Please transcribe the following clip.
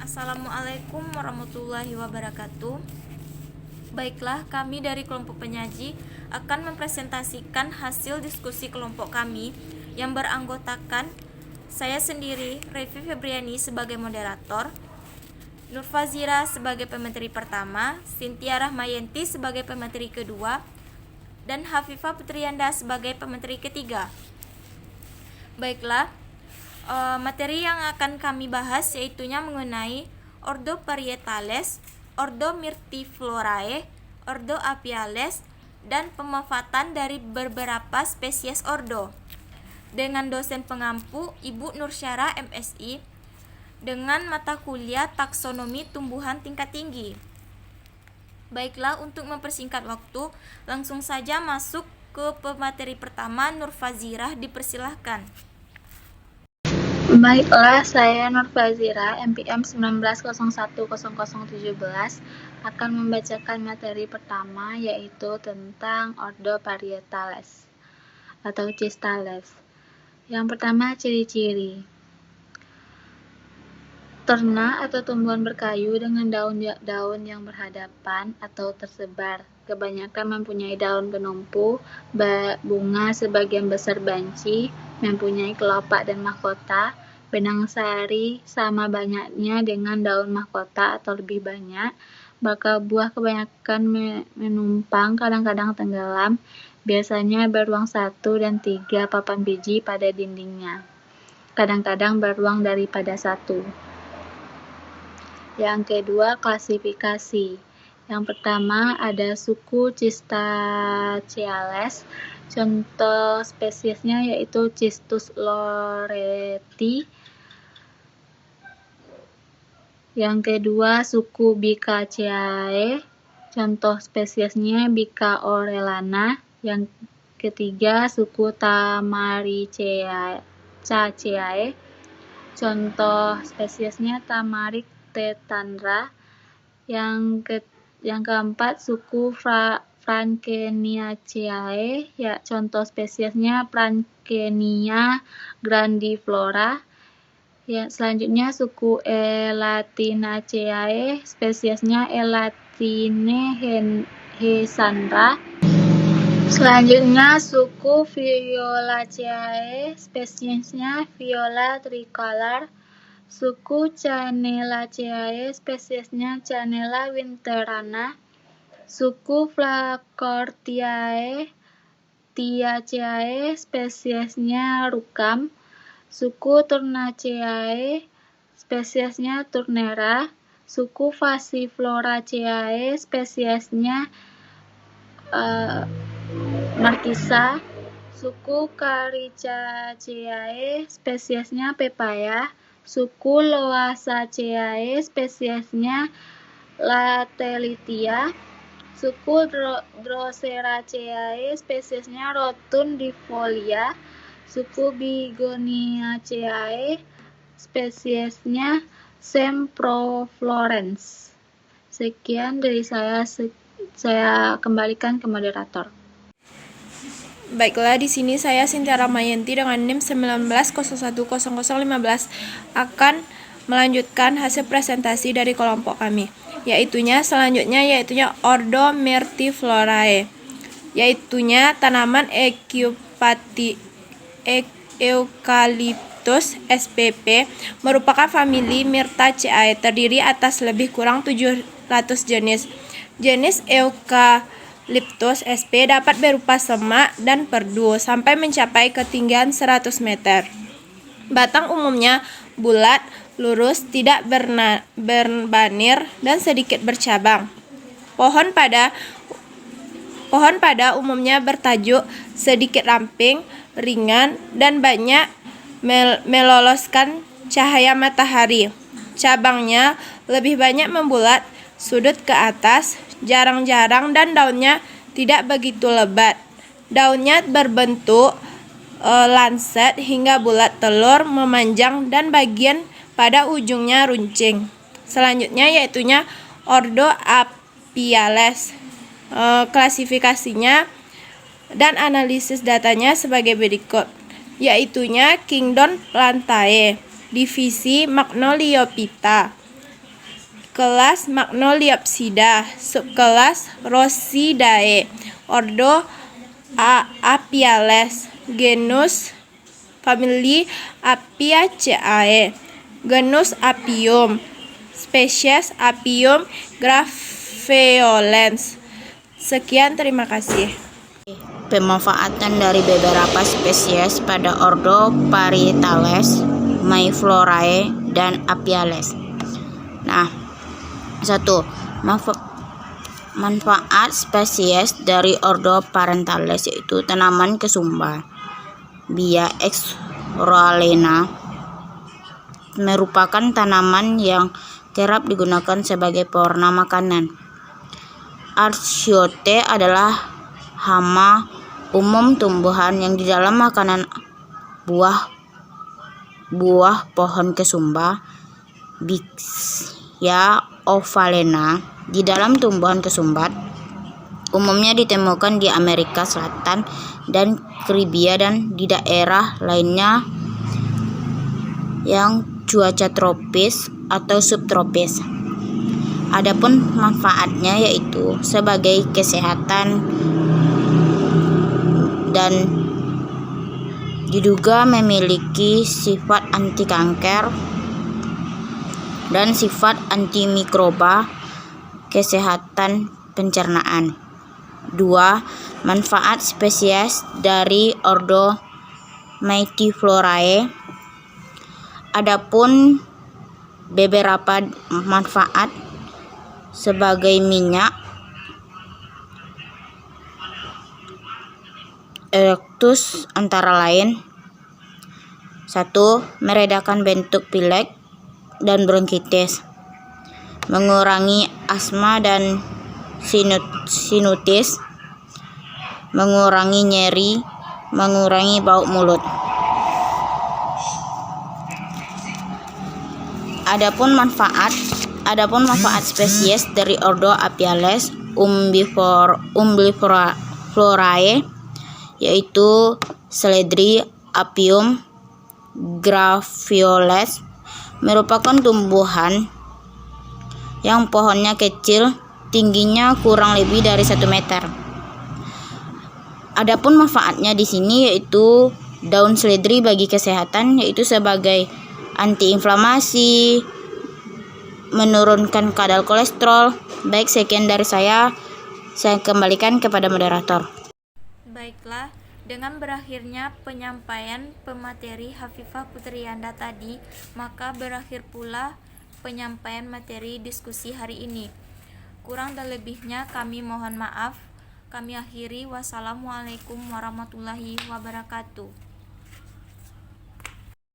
Assalamualaikum warahmatullahi wabarakatuh. Baiklah, kami dari kelompok penyaji akan mempresentasikan hasil diskusi kelompok kami yang beranggotakan saya sendiri, Revi Febriani sebagai moderator, Nurfazira sebagai pemateri pertama, Cynthia Rahmayanti sebagai pemateri kedua, dan Hafifah Putrianda sebagai pemateri ketiga. Baiklah, materi yang akan kami bahas yaitunya mengenai Ordo Parietales, Ordo Myrtiflorae, Ordo Apiales, dan pemanfaatan dari beberapa spesies ordo. Dengan dosen pengampu Ibu Nursyara MSI, dengan mata kuliah taksonomi tumbuhan tingkat tinggi. Baiklah, untuk mempersingkat waktu, langsung saja masuk ke pemateri pertama. Nurfazirah, dipersilahkan. Baiklah, saya Nurfazira, MPM 19010017, akan membacakan materi pertama, yaitu tentang Ordo Parietales atau Cistales. Yang pertama, ciri-ciri. Terna atau tumbuhan berkayu dengan daun yang berhadapan atau tersebar. Kebanyakan mempunyai daun penumpu, bunga sebagian besar banci, mempunyai kelopak dan mahkota. Benang sari sama banyaknya dengan daun mahkota atau lebih banyak. Bakal buah kebanyakan menumpang, kadang-kadang tenggelam. Biasanya beruang 1 dan 3 papan biji pada dindingnya. Kadang-kadang beruang daripada 1. Yang kedua, klasifikasi. Yang pertama ada suku Cistaceales. Contoh spesiesnya yaitu Cistus loreti. Yang kedua, suku Bicaceae. Contoh spesiesnya Bica orellana. Yang ketiga, suku Tamaricaceae. Contoh spesiesnya Tamarik tetandra. Yang keempat, suku Frankeniaceae. Ya, contoh spesiesnya Frankenia grandiflora. Ya, selanjutnya suku Elatinaceae, spesiesnya Elatine hesandra. Selanjutnya suku Violaceae, spesiesnya Viola tricolor. Suku Chanelaceae, spesiesnya Chanela winterana. Suku Flacourtiae Tiaceae, spesiesnya Rukam. Suku Turnaceae, spesiesnya Turnera. Suku Passifloraceae, spesiesnya Markisa. Suku Caricaceae, spesiesnya Pepaya. Suku Loasaceae, spesiesnya Latelitia. Suku Droseraceae, spesiesnya Rotundifolia. Suku Bigoniaceae, spesiesnya Semproflorens. Sekian dari saya kembalikan ke moderator. Baiklah, di sini saya Cynthia Rahmayanti dengan NIM 19010015 akan melanjutkan hasil presentasi dari kelompok kami, yaitunya Ordo Myrtiflorae, yaitunya tanaman Eucalyptus spp merupakan famili Myrtaceae, terdiri atas lebih kurang 700 jenis. Jenis Eucalyptus sp dapat berupa semak dan perdu sampai mencapai ketinggian 100 meter. Batang umumnya bulat, lurus, tidak berbanir, dan sedikit bercabang. Pohon pada umumnya bertajuk sedikit ramping, ringan, dan banyak meloloskan cahaya matahari. Cabangnya lebih banyak membulat, sudut ke atas, jarang-jarang, dan daunnya tidak begitu lebat. Daunnya berbentuk lanset hingga bulat telur, memanjang, dan bagian pada ujungnya runcing. Selanjutnya yaitunya Ordo Apiales. Klasifikasinya dan analisis datanya sebagai berikut, yaitunya Kingdom Plantae, divisi Magnoliophyta, kelas Magnoliopsida, subkelas Rosidae, ordo Apiales, genus famili Apiaceae, genus Apium, spesies Apium graveolens. Sekian, terima kasih. Pemanfaatan dari beberapa spesies pada ordo Parietales, Mayflorae, dan Apiales. Nah, 1. Manfaat spesies dari ordo Parentales yaitu tanaman kesumba. Bia exoralena merupakan tanaman yang kerap digunakan sebagai pewarna makanan. Archaeote adalah hama umum tumbuhan yang di dalam makanan buah pohon kesumba. Bixia ovalena di dalam tumbuhan kesumbat umumnya ditemukan di Amerika Selatan dan Karibia dan di daerah lainnya yang cuaca tropis atau subtropis. Adapun manfaatnya yaitu sebagai kesehatan dan diduga memiliki sifat anti kanker dan sifat antimikroba, kesehatan pencernaan. 2. Manfaat spesies dari ordo Mytiflorae. Adapun beberapa manfaat sebagai minyak erectus antara lain: 1. Meredakan bentuk pilek dan bronkitis, mengurangi asma dan sinusitis, mengurangi nyeri, mengurangi bau mulut. Adapun manfaat spesies dari ordo Apiales umbelliflorae yaitu seledri Apium graveolens merupakan tumbuhan yang pohonnya kecil, tingginya kurang lebih dari 1 meter. Adapun manfaatnya di sini yaitu daun seledri bagi kesehatan yaitu sebagai antiinflamasi, menurunkan kadar kolesterol. Baik, sekian dari saya kembalikan kepada moderator. Baiklah, dengan berakhirnya penyampaian pemateri Hafifah Putrianda tadi, maka berakhir pula penyampaian materi diskusi hari ini. Kurang dan lebihnya kami mohon maaf. Kami akhiri. Wassalamualaikum warahmatullahi wabarakatuh.